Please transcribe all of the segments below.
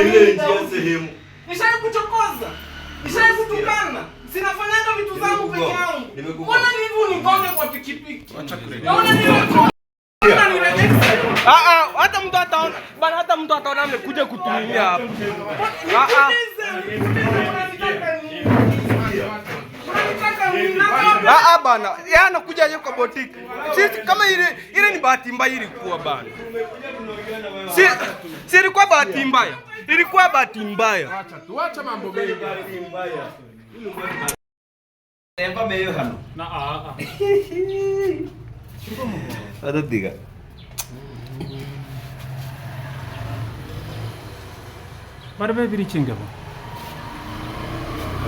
ile njia sehemu. Nishakuchokoza. Nishakutukana. Sinafanyanga vitu zangu peke yangu. Mbona hivi unigonge kwa pikipiki? Naona nimekosa. Hata mtu ataona bana, hata mtu ataona amekuja kutumia hapa. Bana, yeye anakuja yeye kwa boutique. Sisi kama ile ni bahati mbaya ilikuwa bana. Si ilikuwa bahati mbaya. Ilikuwa bahati mbaya. Tuacha mambo mengi. Tempa meio hano. Ada tiga. Barbe birichenge ba.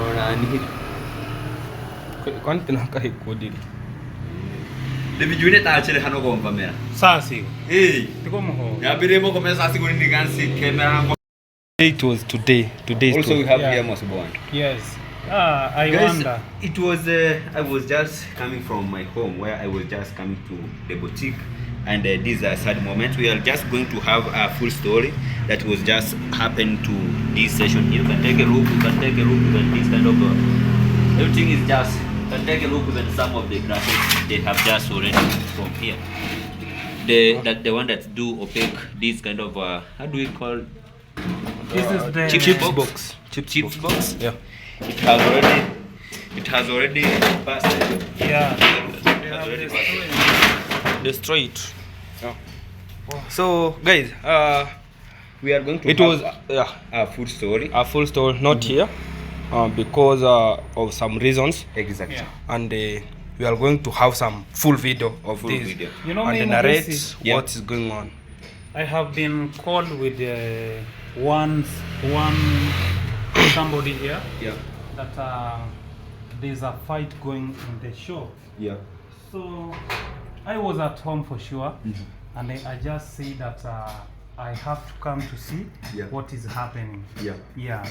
Ora ni. Kwani tunaka ikodili. Devijune taachele hano gomba mera. Sasi. Tiko moho. Ya biremo começa a segurar nigansi camera. It was today. Also we have here Mosbon. Yes. I Guys, wonder. it was I was just coming from my home where I was just coming to the boutique, and this is a sad moment. We are just going to have a full story that was just happened to this session. You can take a look. You can take a look at this kind of everything is just. You can take a look at some of the graphics they have just already from here. The one that do opaque this kind of how do we call? This is the Chips box. Chips box. Yeah. It has already passed. Yeah. It has already passed. Destroy it. Yeah. So guys, We are going to it have was a full story. a full story, not here, because of some reasons, Exactly. Yeah. and we are going to have some full video of Full this, video. You know, and me, narrate Mugesi, Yeah. what is going on. I have been called with one somebody here Yeah. that there's a fight going in the show. Yeah. So I was at home for sure, and I just say that I have to come to see Yeah. what is happening. Yeah. Yeah.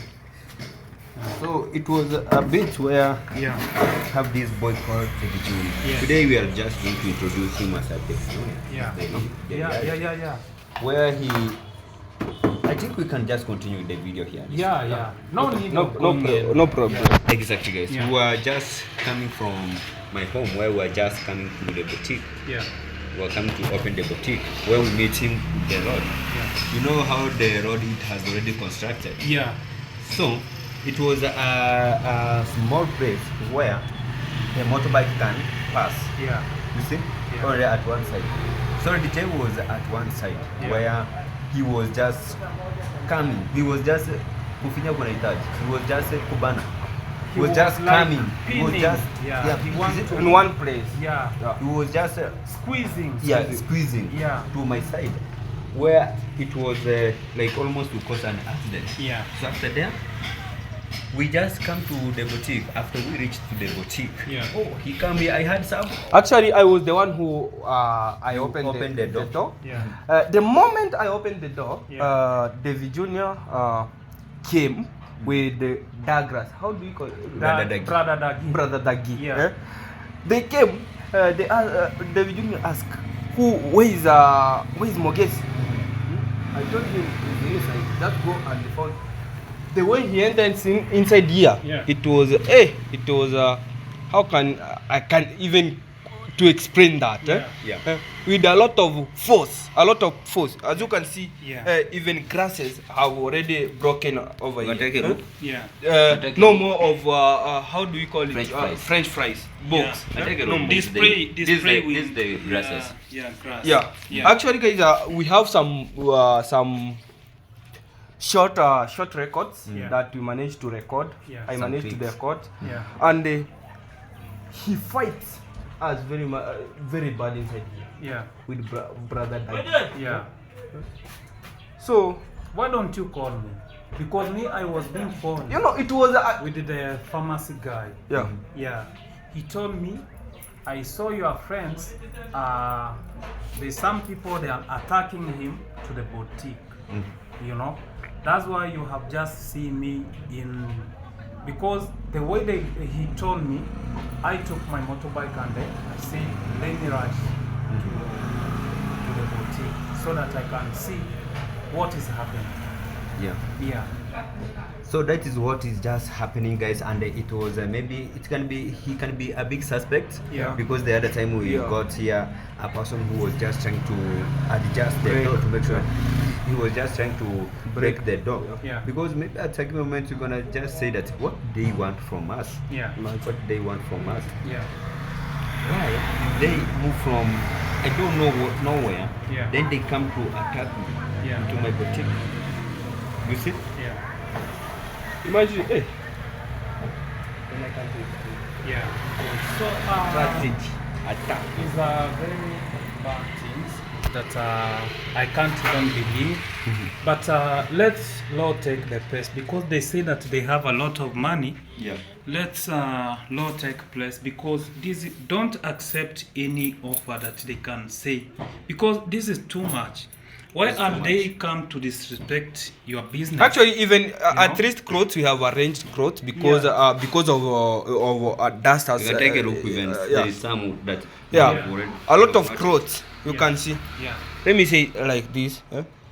So it was a bit where Yeah. have this boy called Teddy. Yes. Today we are just going to introduce him as a Yeah. Yeah. Where he. I think we can just continue the video here. Yeah. No need No, of going in. no problem. Exactly, guys. Yeah. We were just coming from my home where we were just coming to the boutique. Yeah. We were coming to open the boutique where we meet him with the road. Yeah. You know how the road it has already constructed. Yeah. So it was a small place where a motorbike can pass. Yeah. You see? Yeah. Only at one side. So the DJ was at one side where he was just coming. He was just kufinya kunahitaji. He was just kubana. He was just like coming. He was pinning. just Yeah. he He was wanted In one place. Yeah. he was just Squeezing. squeezing Yeah. to my side where it was like almost to cause an accident. Yeah. So after that, we just come to the boutique. After we reached to the boutique, Yeah. oh, he come here. I had some. Actually, I was the one who I opened the door. Yeah. The moment I opened the door, Yeah. David Jr. Came with the Douglas. How do you call it? Brother Dagi. Brother Dagi. Brother Dagi. Yeah. They came. David Jr. asked, where is Mogesi? I told him he's inside. Just go and phone. The way he entered inside here, Yeah. it was how can I can even to explain that? Yeah. With a lot of force. As you can see, Yeah. even grasses have already broken over You can here. take a look. Yeah. No more of how do you call it? French fries. French fries. Box. Yeah. I take a No, look. Display This is with the grasses. Yeah, grass. Yeah. Actually, guys, we have some short records Yeah. that we managed to record. Yeah. I Some managed to clips. record, Yeah. and he fights us very bad inside here Yeah. with brother Dagi. Yeah. So Why don't you call me? Because me, I was being phoned it was with the pharmacy guy. yeah. Yeah. He told me, I saw your friends. There's some people they are attacking him to the boutique. You know, that's why you have just seen me in. Because the way he told me, I took my motorbike and I said, let me rush to the boutique so that I can see what is happening. Yeah. Yeah. So that is what is just happening, guys, and it was maybe he can be a big suspect. Yeah. Because the other time we got here a person who was just trying to adjust the door to make sure he was just trying to break the door. Yeah. Because maybe at a given moment you're gonna just say that what they want from us. Yeah. What they want from us. Yeah. Why they move from I don't know nowhere. Yeah. Then they come to attack me Yeah. into my boutique. You see? Yeah. Imagine, hey. Yeah. So Strategy. Attack. these are very bad things that I can't even believe. But let's law take the place because they say that they have a lot of money. Yeah. Let's law take place because this don't accept any offer that they can say because this is too much. Why are they come to disrespect your business? Actually, even at know? least clothes we have arranged clothes because of dust has. You can take a look even. yeah. There is some that. Yeah. already- A lot of clothes you Yeah. can see. Yeah. Let me say like this.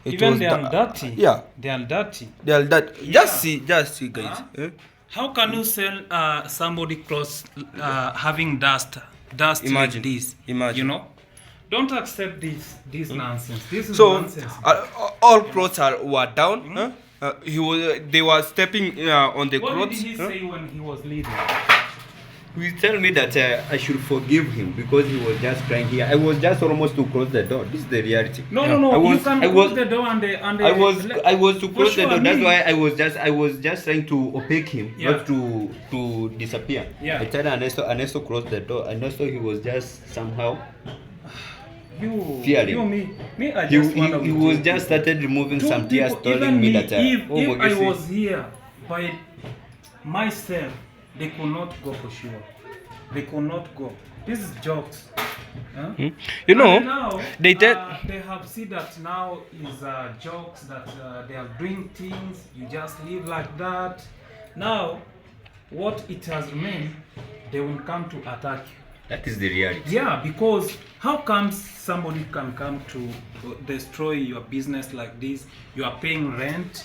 It Even was they are dirty. Yeah, They are dirty. they are that. Yeah. Just see, guys. How can you sell somebody clothes having dust Imagine. like this? Imagine. You know, don't accept this nonsense. This is So nonsense. all clothes were down. They were stepping on the What clothes. did he say when he was leaving? He tell me that I should forgive him because he was just crying here. I was just almost to close the door. This is the reality. No, I you was- can I close was- the door and I was to For close the sure, door. That's me- why I was just trying to opaque him, Yeah. not to disappear. Yeah. I told Ernesto closed the door. Ernesto he was just somehow fearing. Me, I he, just he, wonder he with was you. just started removing Two some tears, people, telling even me that if I Mogesi- was here by myself, they could not go for sure. They could not go. This is jokes. Huh? You know, And now they tell- they have seen that now is jokes that they are doing things. You just live like that. Now, what it has remained, they will come to attack you. that is the reality. Yeah, because how come somebody can come to destroy your business like this? You are paying rent,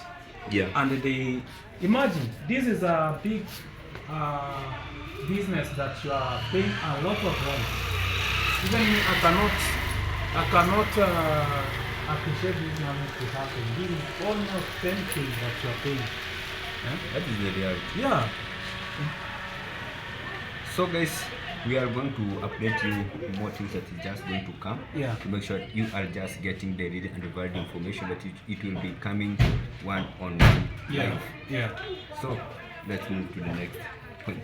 Yeah. and they imagine this is a big business that you are paying a lot of rent. Even me, I cannot appreciate this money to happen. This is almost 10 things that you are paying. That is the reality. Yeah. So guys, we are going to update you more things that is just going to come. Yeah. To make sure you are just getting the real and valid information that it will be coming one on one. Yeah. live. Yeah. So let's move to the next point.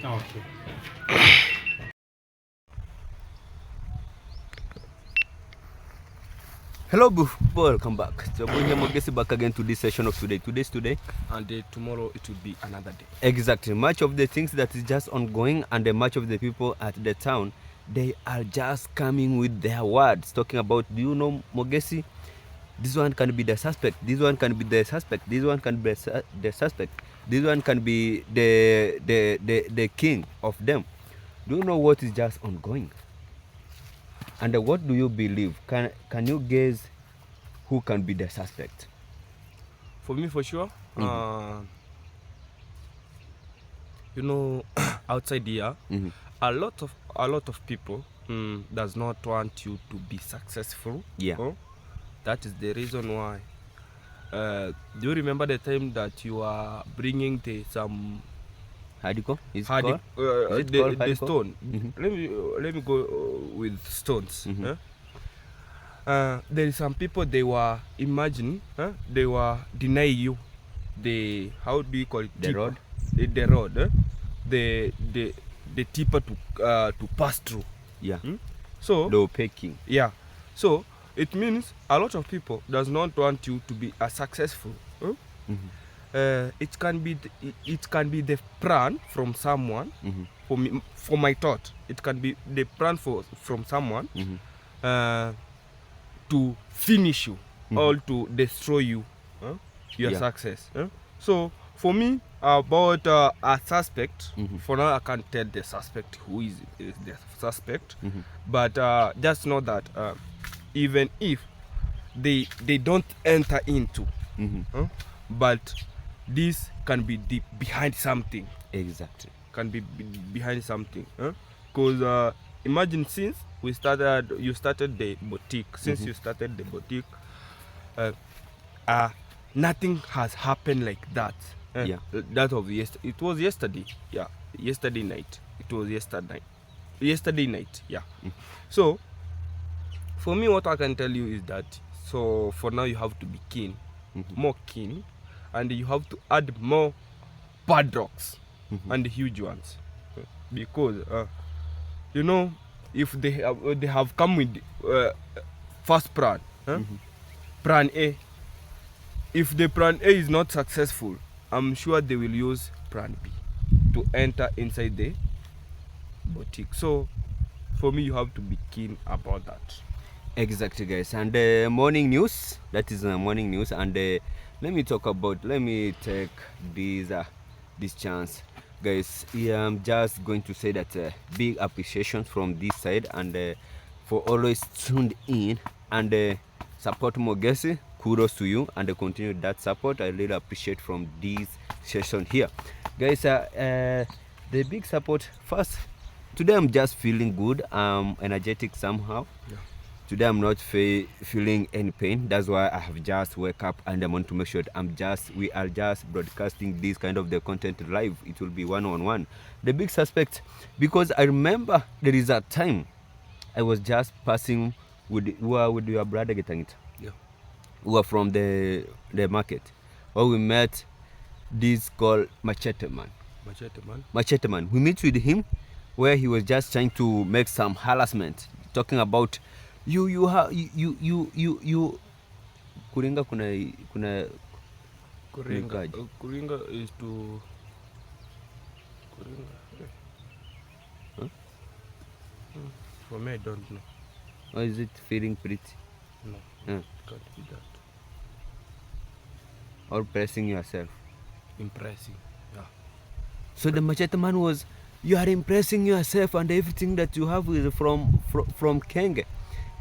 Okay. Hello, welcome back. So Mogesi back again to this session of today. Today's today. and tomorrow it will be another day. Exactly. Much of the things that is just ongoing, and much of the people at the town, they are just coming with their words, talking about, do you know Mogesi? This one can be the suspect. This one can be the suspect. This one can be the suspect. This one can be the king of them. Do you know what is just ongoing? And what do you believe? Can you guess who can be the suspect? For me, for sure. You know, outside here, Mm-hmm. a lot of people does not want you to be successful. Yeah. That is the reason why. Do you remember the time that you are bringing some Hadiko? Is it hardy, called? Is it the called Hadiko? stone? Mhm. Let me go with stones. Mhm. There is some people they were they were denying you the, how do you call it, The tipper. road? The road, the tipper to pass through. Yeah. So Low picking. yeah, so it means a lot of people does not want you to be as successful. Mhm. It can be the plan from someone. Mhm. For my thought, it can be the plan from someone Mhm. to finish you or to destroy you, your Yeah. success. So for me, about a suspect, Mhm. for now I can't tell the suspect who is the suspect, Mhm. but just know that even if they don't enter into But this can be deep behind something. Exactly. Can be behind something. Because imagine since you started the boutique. Since you started the boutique, nothing has happened like that. That of yesterday. It was yesterday. Yeah, yesterday night. It was yesterday night. Yeah. So for me, what I can tell you is that, so for now you have to be keen, more keen, and you have to add more padlocks and the huge ones, because you know, if they have come with first plan, plan A. If the plan A is not successful, I'm sure they will use plan B to enter inside the boutique. So for me, you have to be keen about that. Exactly, guys. And morning news, that is morning news. And let me take this chance, guys. I'm just going to say that big appreciation from this side, and for always tuned in and support Mogesi. Kudos to you, and continue that support. I really appreciate from this session here, guys. The big support first. Today I'm just feeling good. I'm energetic somehow. Today I'm not feeling any pain. That's why I have just wake up, and I want to make sure that we are just broadcasting this kind of the content live. It will be one-on-one. The big suspect, because I remember there is a time I was just passing with your brother getting it. We were from the market, where we met this called Machete Man. We meet with him where he was just trying to make some harassment, talking about you kuringa kuna Kuringa is to Huh? For me, I don't know. Or is it feeling pretty? No, Huh? can't be that. Or pressing yourself? Impressing. Yeah. So the Machete Man was, you are impressing yourself, and everything that you have is from Kenge.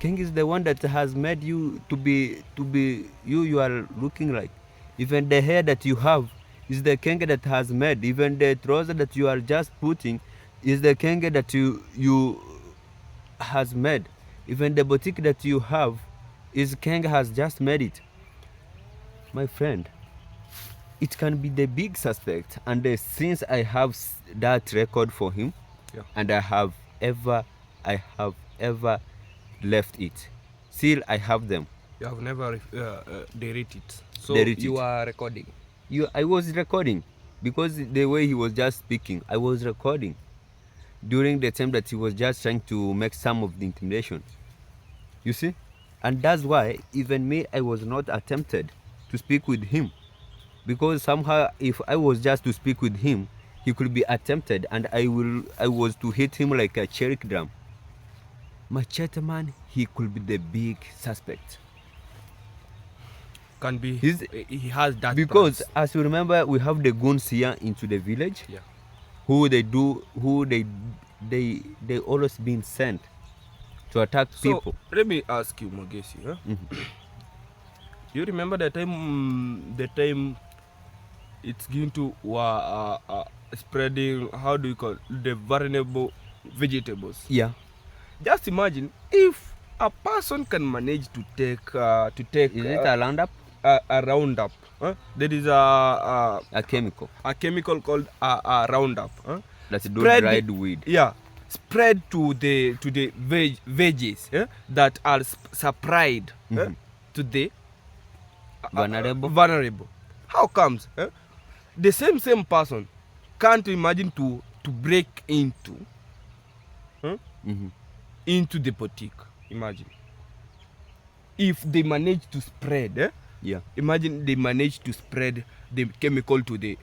Kenge is the one that has made you to be you are looking like. Even the hair that you have is the Kenge that has made. Even the trouser that you are just putting is the Kenge that you has made. Even the boutique that you have is Kenge has just made it. My friend, it can be the big suspect, and since I have that record for him, and I have ever left it, still I have them. You have never deleted it. So Delete you it. are recording. I was recording, because the way he was just speaking, I was recording during the time that he was just trying to make some of the intimidation. You see, and that's why even me, I was not attempted to speak with him, because somehow if I was just to speak with him, he could be attempted, and I was to hit him like a cherry drum. Machete Man, he could be the big suspect. Can be. He has that. Because price. as you remember, we have the goons here into the village. Yeah. They always been sent to attack people. So let me ask you, Mogesi. Huh? You remember the time it's going to spreading, how do you call it, the vulnerable vegetables? Yeah. Just imagine if a person can manage to take Is it a roundup? a Roundup. There is a chemical. A chemical called a Roundup. That's dried weed. Yeah, spread to the veggies that are supplied to the vulnerable. How comes the same person can't imagine to break into into the boutique? Imagine if they manage to spread. Imagine they manage to spread the chemical to the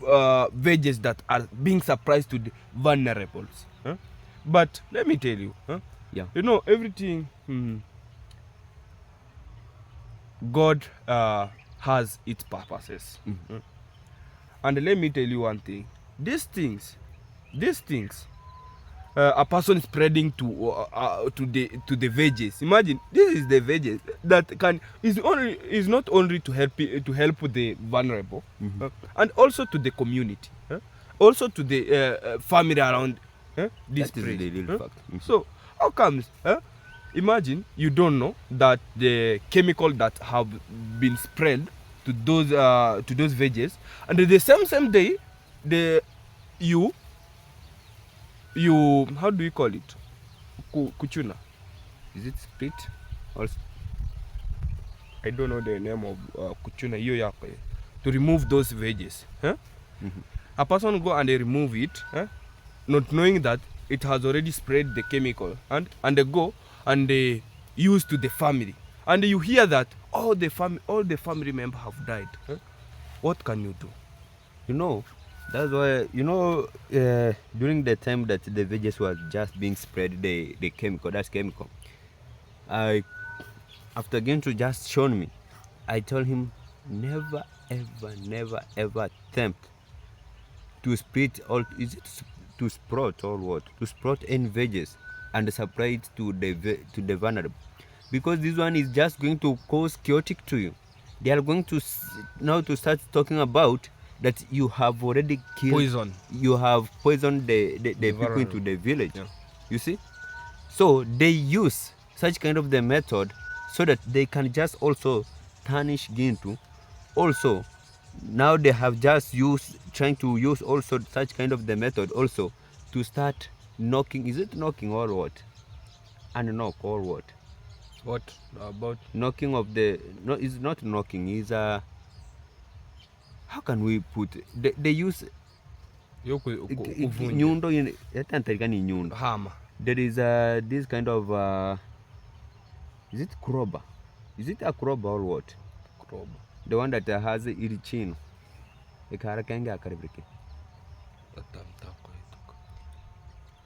veggies that are being supplied to the vulnerables. But let me tell you, you know, everything, God has its purposes. And let me tell you one thing. These things, a person spreading to the veggies. Imagine, this is the veggies that is not only to help the vulnerable, and also to the community, also to the family around this That is place. the real fact. So how comes? Imagine you don't know that the chemical that have been spread to those veggies, and the same day, you how do you call it? Kuchuna. Is it split? Or I don't know the name of kuchuna. To remove those veggies. A person go and they remove it, not knowing that it has already spread the chemical, and they go and they use to the family, and you hear that all the family members have died. What can you do? You know, that's why, during the time that the veggies were just being spread, the chemical, after Gento just shown me, I told him, never, ever attempt to split all, is it to sprout or what? To sprout any veggies and supply it to the vulnerable. Because this one is just going to cause chaotic to you. They are going to now to start talking about that you have already killed. You have poisoned the people into the village. Yeah. You see? So they use such kind of the method so that they can just also tarnish Gintu. Also, now they have just trying to use also such kind of the method also to start knocking. Is it knocking or what? And knock or what? What about knocking of the? No, it's not knocking. It's how can we put? They use nyundo in nyundo. Hammer. There is this kind of is it crowbar? Is it a crowbar or what? Crowbar. The one that has irichino.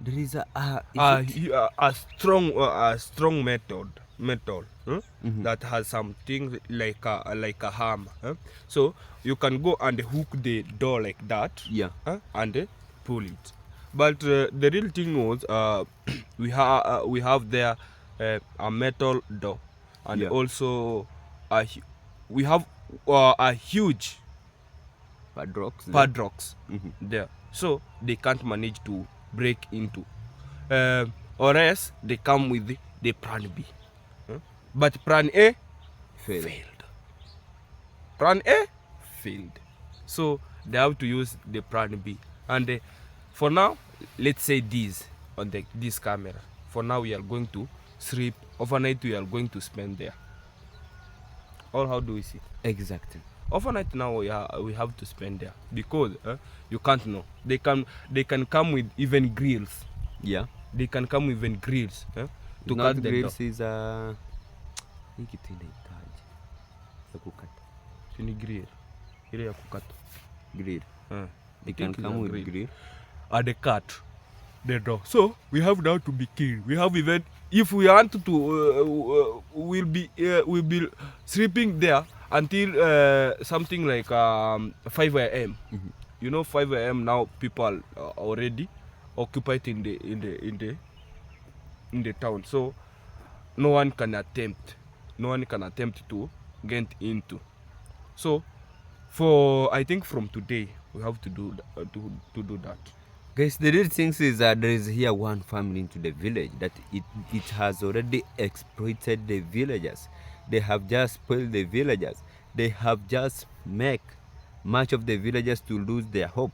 There is a strong metal that has some things like a hammer. So you can go and hook the door like that, and pull it. But the real thing was we have there a metal door, and also we have a huge padlocks there, so they can't manage to break into, or else they come with the plan B, but plan A failed. Plan A failed, so they have to use the plan B. And for now, let's say this on this camera. For now, we are going to sleep overnight. We are going to spend there. Or how do we see? Exactly. Overnight now we have to spend there because you can't know. They can come with even grills. Yeah. They can come with even grills. To not cut grills the is Ni grill. Ile ya kukata. Grill. They can come with grill. And they cut the door. So we have now to be killed. We have even, if we want to we'll be sleeping there until something like 5 a.m. You know, 5 a.m. now people are already occupied in the town. So no one can attempt to get into. So I think from today we have to do that. Guys, the real thing is that there is here one family into the village that it has already exploited the villagers. They have just spoiled the villagers. They have just make much of the villagers to lose their hope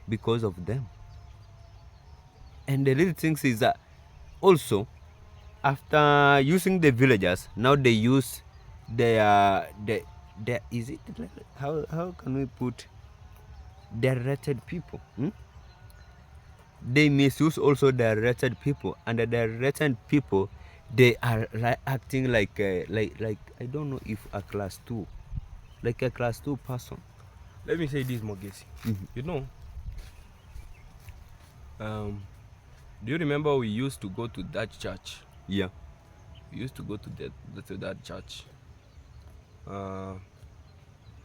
because of them. And the real thing is that also after using the villagers, now they use their is it how can we put directed people? They misuse also directed people, and the directed people, they are acting like I don't know if a class 2, like a class 2 person. Let me say this, Mogesi. You know, do you remember we used to go to that church? Yeah. We used to go to that church. There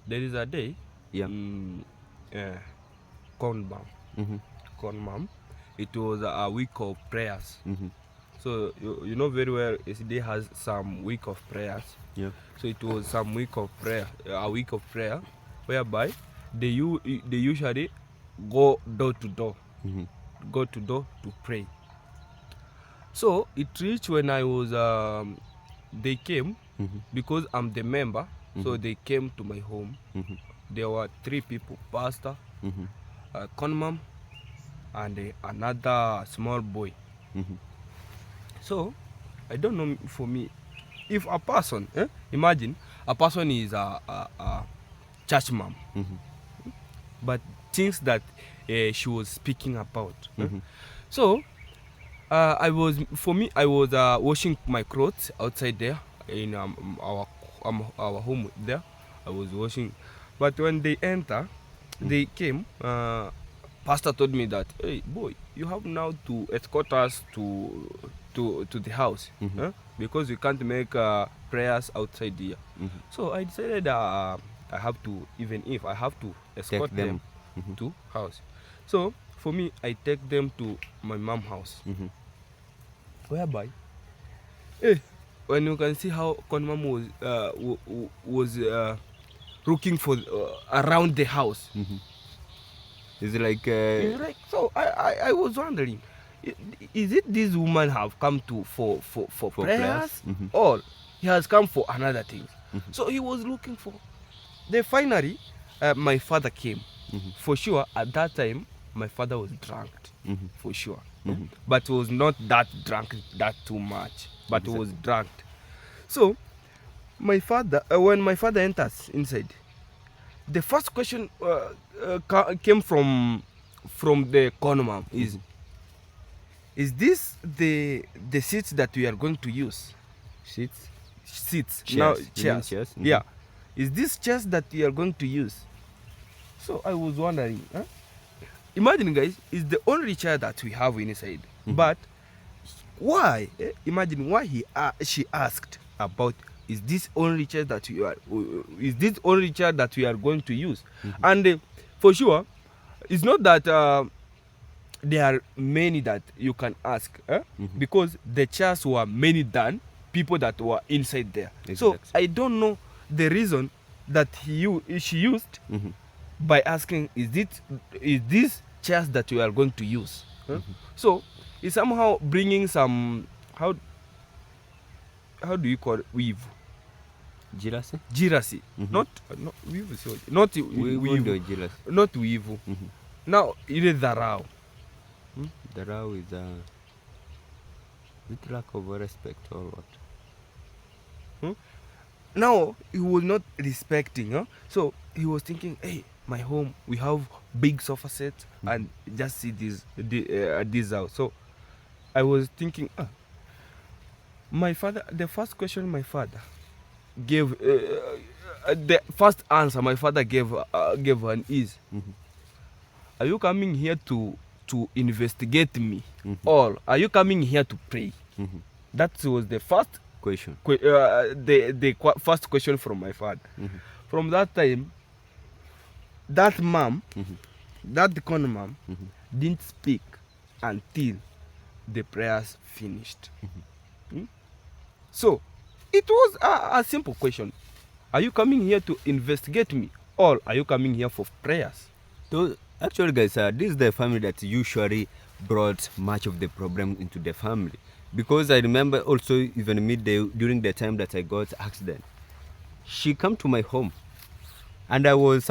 is a day. Yeah. Corn mom. it was a week of prayers. So you know very well SDA has some week of prayers. Yeah. So it was some week of prayer, a week of prayer, whereby they usually go door to door, go to door to pray. So it reached when I was, they came because I'm the member. So they came to my home. There were 3 people: pastor, conmam, and another small boy. So I don't know, for me, if a person, imagine a person is a church mom, but things that she was speaking about. So I was washing my clothes outside there in our home there. I was washing, but when they enter, they came. Pastor told me that, hey boy, you have now to escort us to the house, because we can't make prayers outside here. So I decided I have to, even if I have to escort them to house. So for me, I take them to my mom's house, whereby, when you can see how Conmam was looking for around the house. It's like, so I was wondering, is it this woman have come to for prayers, or he has come for another thing? So he was looking for. Then finally, my father came. For sure, at that time, my father was drunk, for sure, but was not that drunk that too much, but was drunk. So my father, when my father enters inside, the first question came from the conmam is this the seats that we are going to use? Seats chairs. Now Chairs. chairs. Yeah, is this chairs that we are going to use? So I was wondering, imagine guys, it's the only chair that we have inside, but why, imagine why she asked about, is this only chair that we are going to use? And for sure, it's not that there are many that you can ask, because the chairs were many than people that were inside there. Exactly. So I don't know the reason that she used by asking, is this chairs that we are going to use? So it's somehow bringing some, how do you call it, weave? Jealousy. Not weave, sorry. Not weave. Not weave. Now ile dharau. Dharau is with lack of respect or what? Now he was not respecting, so he was thinking, hey, my home, we have big sofa set, and just see this house. So I was thinking, my father, the first question my father gave, the first answer my father gave one is, are you coming here to investigate me, or are you coming here to pray? That was the first Question. The first question from my father. From that time, that mom, that conmam, didn't speak until the prayers finished. So it was a simple question: are you coming here to investigate me, or are you coming here for prayers? So actually, guys, this is the family that usually brought much of the problem into the family. Because I remember also, even me, during the time that I got accident, she came to my home, and I was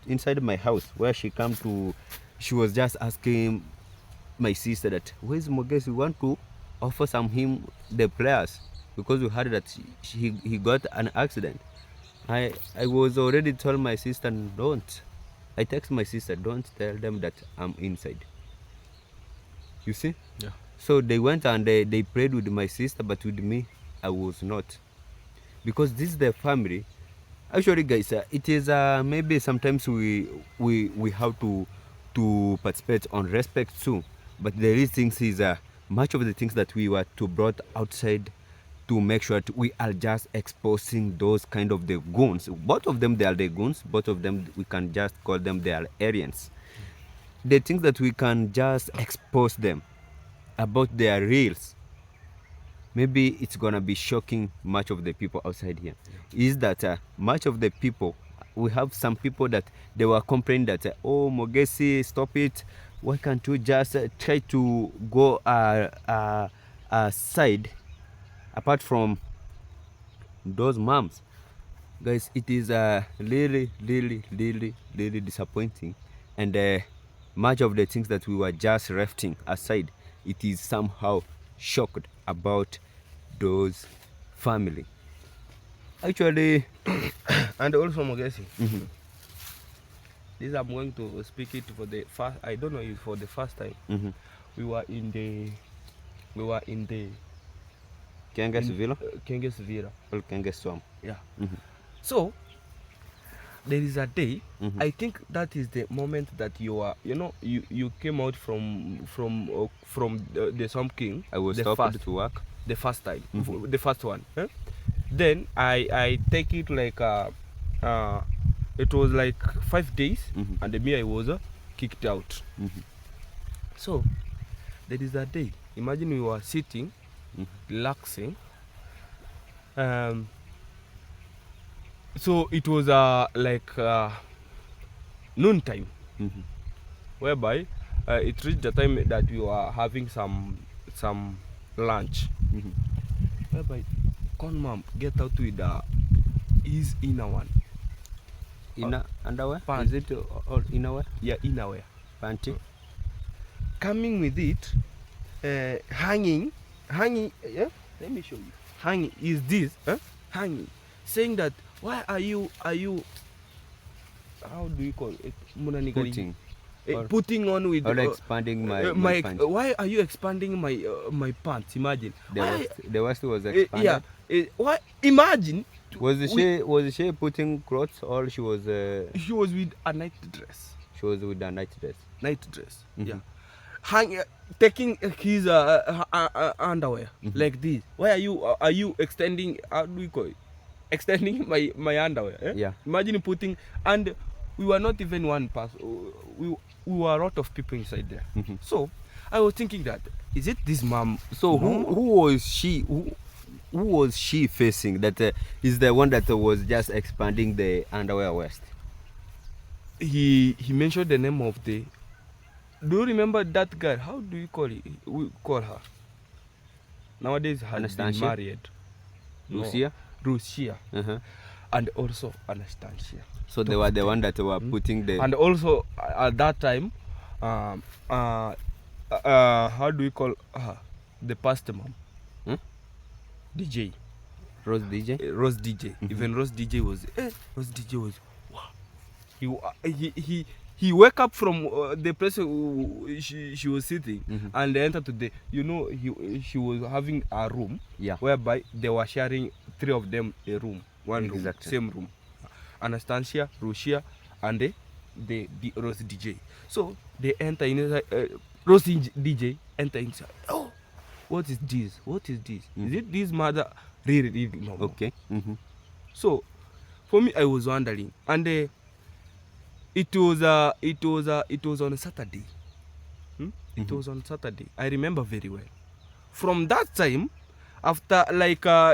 inside my house where she came to. She was just asking my sister that, where's Mogesi? We want to offer him the prayers, because we heard that he got an accident. I was already told my sister, don't. I text my sister, don't tell them that I'm inside. You see? Yeah. So they went and they prayed with my sister, but with me, I was not. Because this is the family. Actually, guys, it is maybe sometimes we have to participate on respect too. But there is things much of the things that we were to brought outside to make sure that we are just exposing those kind of the goons. Both of them, they are the goons. Both of them, we can just call them, they are Aryans. the things that we can just expose them about their reels, maybe it's gonna be shocking much of the people outside here. Is that much of the people, we have some people that they were complaining that oh Mogesi, stop it, why can't you just try to go side apart from those moms. Guys, it is really disappointing, and much of the things that we were just lifting aside, it is somehow shocked about those family. Actually, and also Mogesi, this I'm going to speak it for the first. I don't know if for the first time. We were in the Kenges Villa Kenges Villa or Kenges Swamp. Yeah. So there is a day. I think that is the moment that you are, you came out from the Swamp King. I was stopped to work the first time, the first one. Then I take it like it was like 5 days, and me I was kicked out. So there is a day. Imagine we were sitting, relaxing. So it was like noon time, whereby it reached the time that we were having some lunch. Whereby, con mom get out with his inner one. Inner underwear? Pant. Is it all innerwear? Yeah, innerwear. Panty? Coming with it, hanging. Yeah, let me show you. Hanging is this? Hanging, saying that why are you? How do you call it? Putting. Putting on with or expanding my pants. Why are you expanding my pants? Imagine. The worst was expanded. Yeah. Why? Imagine. Was she putting clothes, or she was? She was with a night dress. She was with a night dress. Night dress. Yeah. Taking his underwear like this. Why are you extending? How do we call it? Extending my underwear. Yeah. Imagine putting, and we were not even one person. We were a lot of people inside there. So I was thinking that, is it this mom? So who was she? Who was she facing? That is the one that was just expanding the underwear waist. He mentioned the name of the. Do you remember that girl? How do you call it? We call her. Nowadays has been married. Lucia. No. Lucia. And also Anastasia. So they were the one that were putting the. And also at that time, how do we call her? The pastor mom. DJ. Rose DJ. Rose DJ. Even Rose DJ was. Rose DJ was. Wow. He woke up from the place she was sitting and entered to the. She was having a room. Yeah. Whereby they were sharing 3 of them a room. One room, exactly. Same room. Anastasia, Rusia, and the Rose DJ. So they enter inside. Rose DJ enter inside. Oh, what is this? What is this? Is it this mother? Really no. Okay. So for me, I was wondering, and it was on a Saturday. It was on Saturday. I remember very well. From that time, after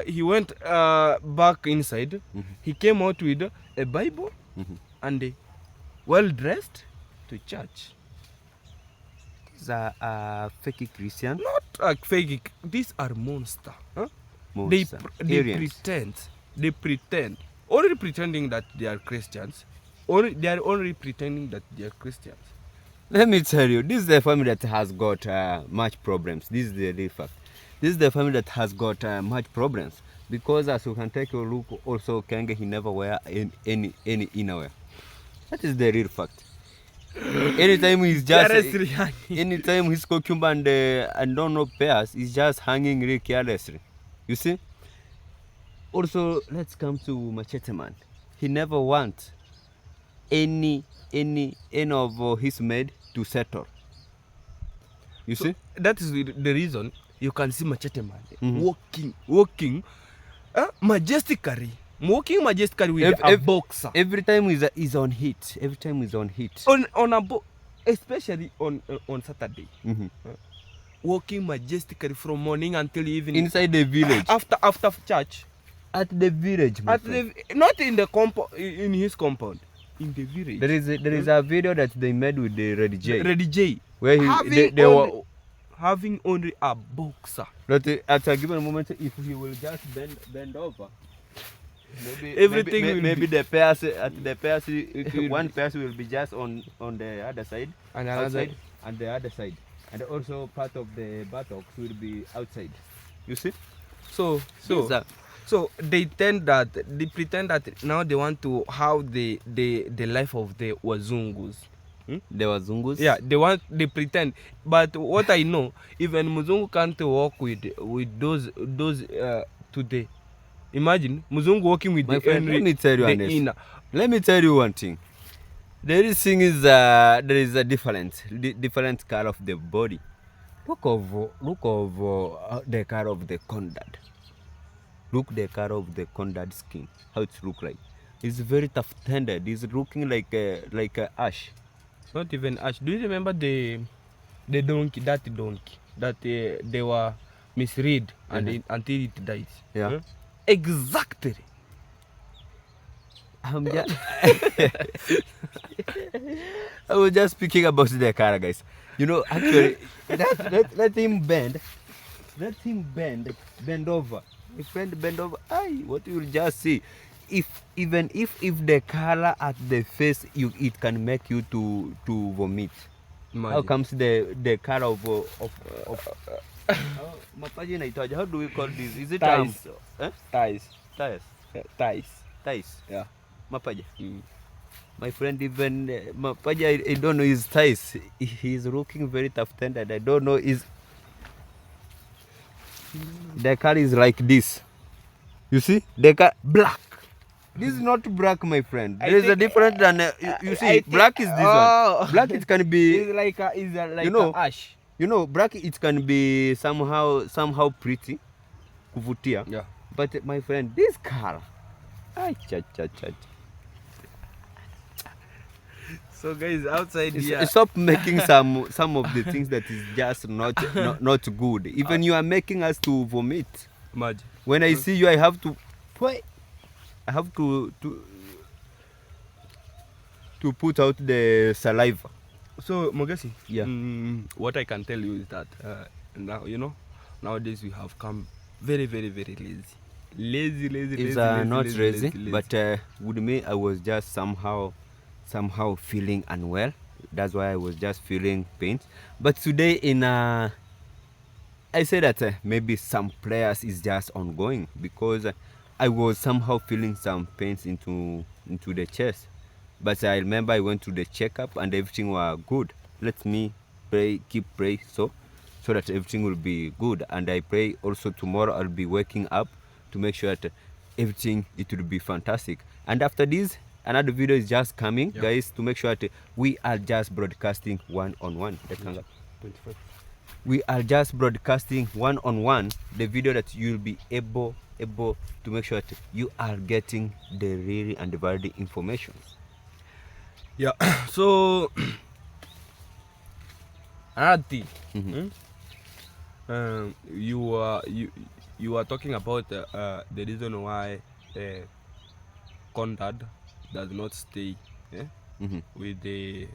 he went back inside, he came out with a Bible and well dressed to church. These are fake Christian. Not a fake. These are monster. Monster. They pretend. Only pretending that they are Christians. They are only pretending that they are Christians. Let me tell you, this is the family that has got much problems. This is the real fact. This is the family that has got much problems, because as you can take a look, also Kenge, he never wear any innerwear. That is the real fact. Anytime he's just anytime his cucumber and don't know pairs, he's just hanging really carelessly. You see? Also, let's come to Machete Man. He never wants any of his maid to settle. You see? That is the reason you can see Machete Man walking majestically. Walking majestically with a boxer. Every time he's on hit. Every time he's on hit. On a especially on Saturday. Walking majestically from morning until evening. Inside the village. After church. At the village. Not in the compound, in his compound. In the village. There is a video that they made with the Red J. Red J. Where they were having only a boxer. But at a given moment, if he will just bend over, maybe the pairs at the pairs, one pair will be just on the other side, and outside, and the other side, and also part of the buttocks will be outside. You see? So they pretend that now they want to have the life of the Wazungus. The Wazungus? Yeah, they pretend. But what I know, even Muzungu can't walk with those today. Imagine Muzungu walking with my the friend, let me tell you the honest. inner. Let me tell you one thing. There is a different color of the body. Look of the color of the condad. Look the color of the condad skin. How it look like? It's very tough tender. It's looking like a ash. Not even ash. Do you remember the donkey that they were misread until it died? Yeah. Huh? Exactly. I was just speaking about the car, guys. You know, actually, let him bend. Let him bend over. My friend, bend over. What you will just see. Even if the color at the face, it can make you to vomit. Imagine. How comes the color of how do we call this? Is it ties? Ties. Yeah. Mapaja. My friend, even Mapaja, I don't know his ties. He's looking very tough tender. I don't know the color is like this. You see? The color black. This is not black, my friend. There is a difference than you see. Black is this one. Black it can be. It's like you know, ash. You know, black it can be somehow pretty, kuvutia. Yeah. But my friend, this color, So guys, outside here, stop making some of the things that is just not good. Even you are making us to vomit. Imagine. When I see you, I have to put out the saliva. So Mogesi, Yeah. What I can tell you is that now nowadays we have come very, very, very lazy. It's not lazy, but with me, I was just somehow feeling unwell. That's why I was just feeling pain. But today, I say that maybe some prayers is just ongoing because I was somehow feeling some pains into the chest. But I remember I went to the checkup and everything was good. Let me keep praying so that everything will be good. And I pray also tomorrow I'll be waking up to make sure that everything it will be fantastic. And after this, another video is just coming, guys, to make sure that we are just broadcasting one-on-one. We are just broadcasting one-on-one the video that you'll be able to make sure that you are getting the really and the valid information. Yeah. So another thing, you are talking about the reason why Condad does not stay with the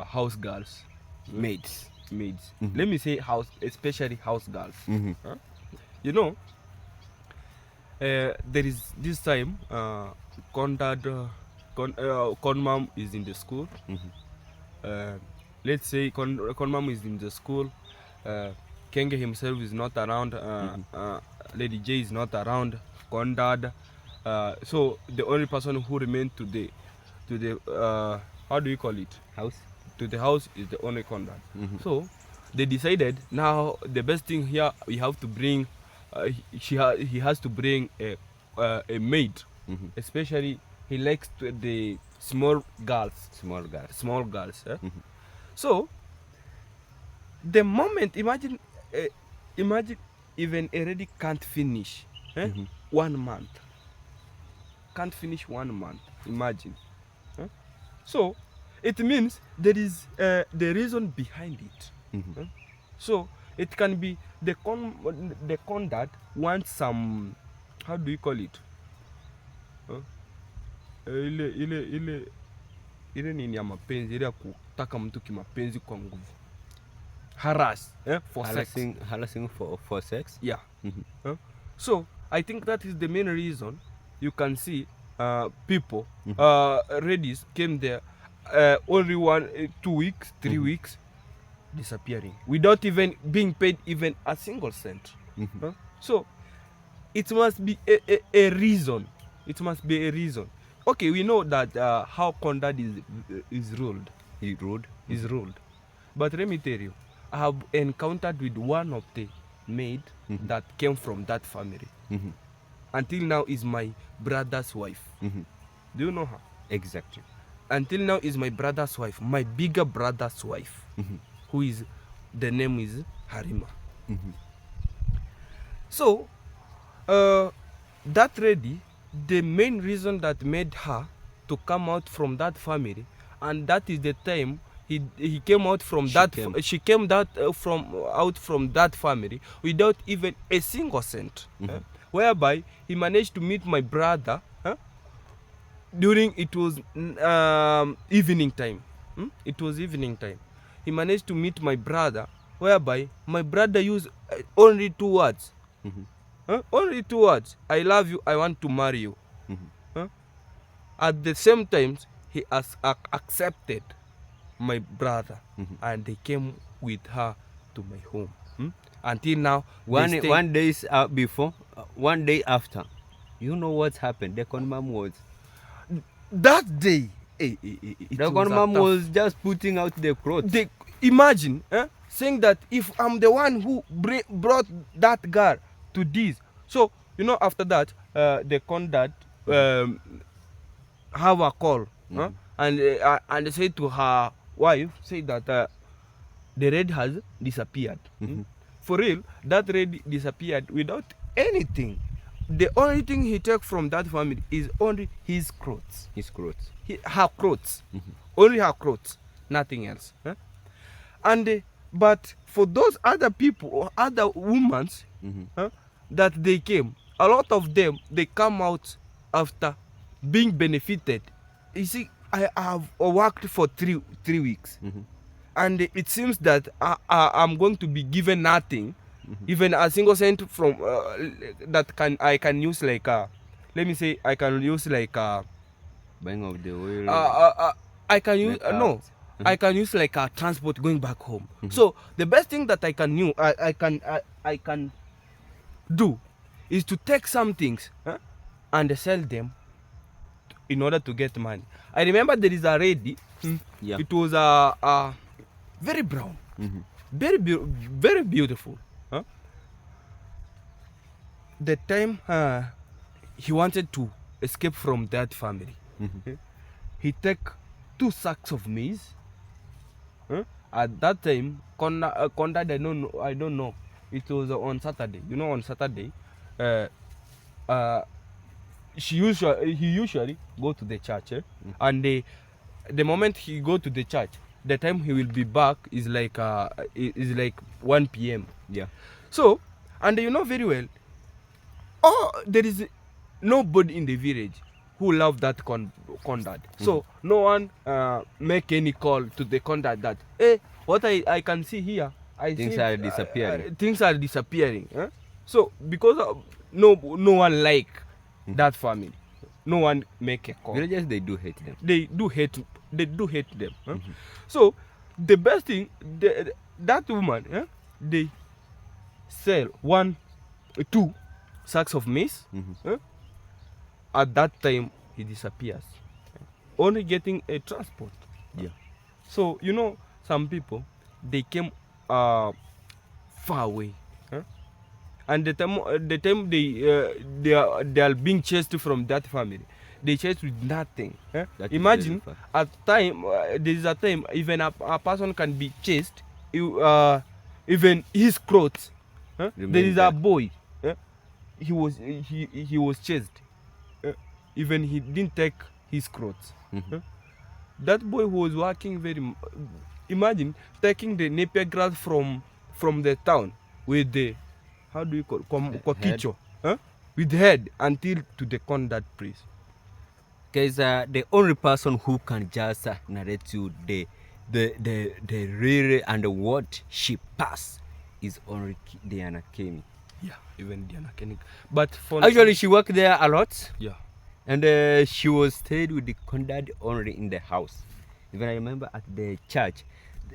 house girls, maids. Let me say especially house girls. You know, there is this time Conmam is in the school. Let's say Conmam is in the school. Kenge himself is not around. Lady J is not around. Condad. So the only person who remained to the how do you call it? House. To the house is the only Condad. So they decided now the best thing here we have to bring. He has to bring a maid, especially. He likes the small girls. So the moment, imagine even already can't finish 1 month. Can't finish 1 month. Imagine. So it means there is the reason behind it. So it can be the conduct wants some, how do you call it? Ile nini ya mapenzi, ile ya kutaka mtu kimapenzi kwa nguvu. Harassing for sex. Yeah. So I think that is the main reason you can see people ladies came there only 2 weeks, 3 weeks disappearing without even being paid even a single cent. So it must be a reason. It must be a reason. Okay, we know that how conduct is ruled. Is ruled. But let me tell you, I have encountered with one of the maid that came from that family. Until now is my brother's wife. Do you know her? Exactly. Until now is my brother's wife, my bigger brother's wife, who is, the name is Harima. So, that lady, the main reason that made her to come out from that family, and that is the time he came out from she came out from that family without even a single cent. Whereby he managed to meet my brother during, it was evening time. It was evening time. He managed to meet my brother, whereby my brother used only 2 words. Only 2 words. I love you, I want to marry you. At the same time, he has accepted my brother, and they came with her to my home. Until now, one day after, you know what happened? The conmam was that day. The conmam was just putting out the clothes. Imagine saying that if I'm the one who brought that girl to this. So you know, after that, the conduct have a call, and they say to her wife, say that the red has disappeared. For real, that red disappeared without anything. The only thing he took from that family is only his clothes. Her clothes. Only her clothes. Nothing else. And but for those other people or other women that they came, a lot of them, they come out after being benefited. You see, I have worked for 3 weeks. And it seems that I'm going to be given nothing, even a single cent from that I can use, like let me say, I can use like buying of the oil. I can use I can use like a transport going back home. So the best thing that I can do is to take some things and sell them in order to get money. I remember there is a lady. It was very brown, very beautiful. The time he wanted to escape from that family, he took 2 sacks of maize. At that time, conduct, I don't know. It was on Saturday. You know, on Saturday, he usually go to the church, and the moment he go to the church, the time he will be back is like 1 p.m. Yeah. So, and you know very well, there is nobody in the village who love that conduct. So no one make any call to the conduct that, hey, what I can see here, things are disappearing. Things are disappearing. So because of, no one like that family, no one make a call. Villagers, they do hate them. They do hate them. So the best thing, that woman, they sell 2 sacks of maize. At that time, he disappears, only getting a transport. Yeah. So you know, some people, they came far away, and the time they are being chased from that family, they chased with nothing. Imagine at time there is a time even a person can be chased, even his clothes. There is a boy, he was chased, even he didn't take his clothes. That boy was working imagine taking the Napier grass from the town with the, how do you call kokicho, with head until to the conduct priest. Guys, the only person who can just narrate you the really and what she passed is only Diana Kemi. Yeah, even Diana Kemi. But for actually, she worked there a lot. Yeah. And she was stayed with the conduct only in the house. Even I remember at the church,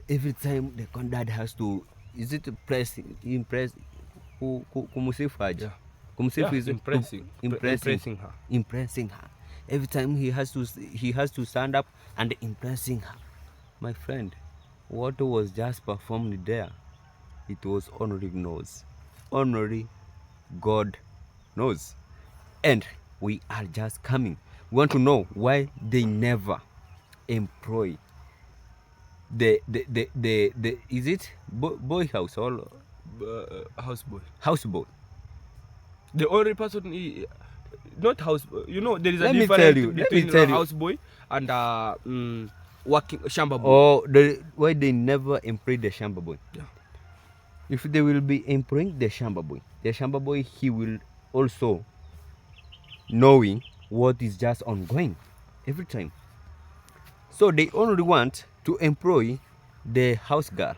every time the conduct has to, is it impress kumusifu? Yeah. Kumusifu is impressing her. Every time he has to stand up and impressing her. My friend, what was just performed there, it was only knows. Only God knows. And we are just coming. We want to know why they never employ the is it boy house or houseboy? Houseboy. The only person not house. You know there is a Let me difference tell you, between a houseboy and working shamba boy. Oh, why they never employ the shamba boy? Yeah. If they will be employing the shamba boy, he will also knowing what is just ongoing every time. So they only want to employ the house girl.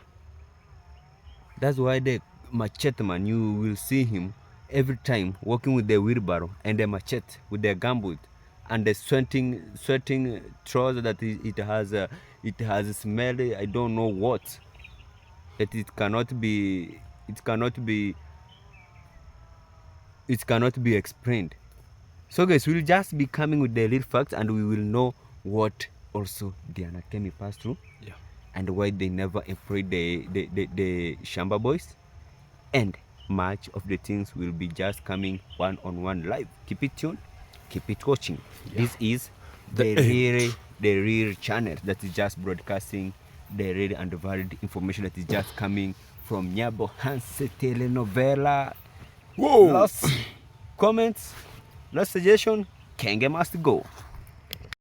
That's why the machete man, you will see him every time walking with the wheelbarrow and the machete with the gumboot and the sweating trouser that it has a smell, I don't know what, that it cannot be explained. So guys, we'll just be coming with the real facts and we will know what also Diana Kemi passed through. Yeah. And why they never employed the shamba boys, and much of the things will be just coming one-on-one live. Keep it tuned, keep it watching. Yeah. This is the real channel that is just broadcasting the real and valid information that is just coming from Nyabo Hanse telenovela. Whoa! Last comments, last suggestion, Kenge must go.